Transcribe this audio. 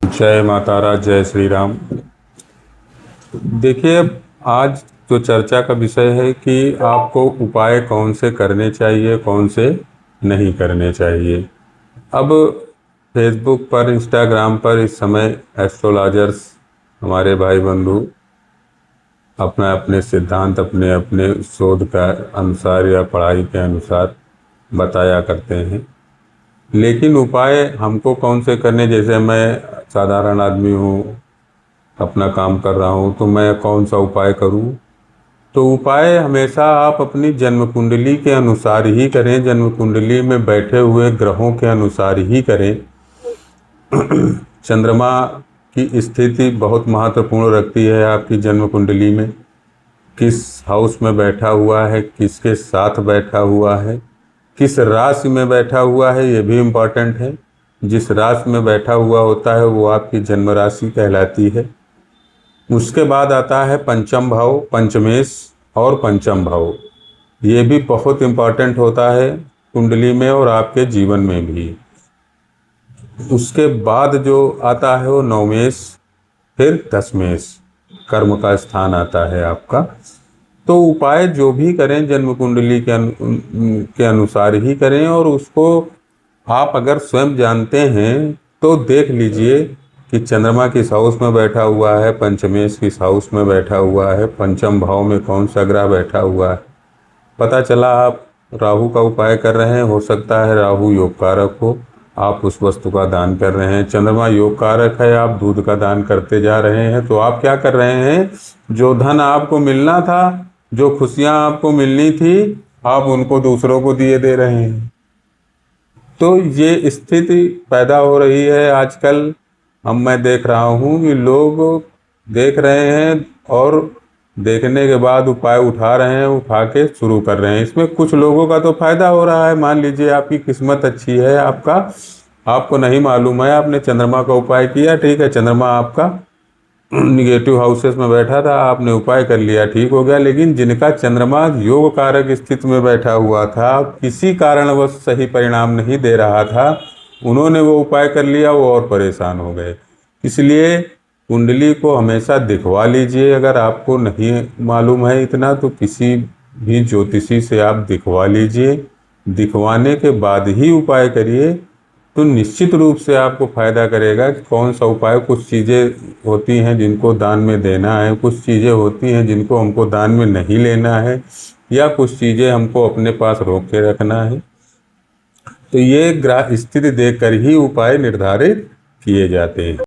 जय माता रा, जय श्री राम। देखिए, आज जो चर्चा का विषय है कि आपको उपाय कौन से करने चाहिए, कौन से नहीं करने चाहिए। अब फेसबुक पर, इंस्टाग्राम पर इस समय एस्ट्रोलॉजर्स, हमारे भाई बंधु अपना अपने सिद्धांत अपने अपने शोध का अनुसार या पढ़ाई के अनुसार बताया करते हैं। लेकिन उपाय हमको कौन से करने, जैसे मैं साधारण आदमी हूँ, अपना काम कर रहा हूँ, तो मैं कौन सा उपाय करूँ। तो उपाय हमेशा आप अपनी जन्म कुंडली के अनुसार ही करें, जन्म कुंडली में बैठे हुए ग्रहों के अनुसार ही करें। चंद्रमा की स्थिति बहुत महत्वपूर्ण रखती है आपकी जन्म कुंडली में। किस हाउस में बैठा हुआ है, किसके साथ बैठा हुआ है, किस राशि में बैठा हुआ है, ये भी इम्पॉर्टेंट है। जिस राशि में बैठा हुआ होता है वो आपकी जन्म राशि कहलाती है। उसके बाद आता है पंचम भाव, पंचमेश और पंचम भाव। ये भी बहुत इम्पॉर्टेंट होता है कुंडली में और आपके जीवन में भी। उसके बाद जो आता है वो नवमेश, फिर दशमेश, कर्म का स्थान आता है आपका। तो उपाय जो भी करें जन्म कुंडली के अनुसार ही करें, और उसको आप अगर स्वयं जानते हैं तो देख लीजिए कि चंद्रमा किस हाउस में बैठा हुआ है, पंचमेश किस हाउस में बैठा हुआ है, पंचम भाव में कौन सा ग्रह बैठा हुआ है। पता चला आप राहु का उपाय कर रहे हैं, हो सकता है राहु योग कारक हो, आप उस वस्तु का दान कर रहे हैं। चंद्रमा योग कारक है, आप दूध का दान करते जा रहे हैं, तो आप क्या कर रहे हैं, जो धन आपको मिलना था, जो खुशियां आपको मिलनी थी, आप उनको दूसरों को दिए दे रहे हैं। तो ये स्थिति पैदा हो रही है आजकल। मैं देख रहा हूँ कि लोग देख रहे हैं और देखने के बाद उपाय उठा रहे हैं, उठा के शुरू कर रहे हैं। इसमें कुछ लोगों का तो फायदा हो रहा है। मान लीजिए आपकी किस्मत अच्छी है, आपको नहीं मालूम है, आपने चंद्रमा का उपाय किया, ठीक है, चंद्रमा आपका निगेटिव हाउसेस में बैठा था, आपने उपाय कर लिया, ठीक हो गया। लेकिन जिनका चंद्रमा योग कारक स्थिति में बैठा हुआ था, किसी कारणवश सही परिणाम नहीं दे रहा था, उन्होंने वो उपाय कर लिया, वो और परेशान हो गए। इसलिए कुंडली को हमेशा दिखवा लीजिए। अगर आपको नहीं मालूम है इतना, तो किसी भी ज्योतिषी से आप दिखवा लीजिए। दिखवाने के बाद ही उपाय करिए, तो निश्चित रूप से आपको फायदा करेगा। कि कौन सा उपाय, कुछ चीज़ें होती हैं जिनको दान में देना है, कुछ चीज़ें होती हैं जिनको हमको दान में नहीं लेना है, या कुछ चीज़ें हमको अपने पास रोक के रखना है। तो ये ग्रह स्थिति देखकर ही उपाय निर्धारित किए जाते हैं।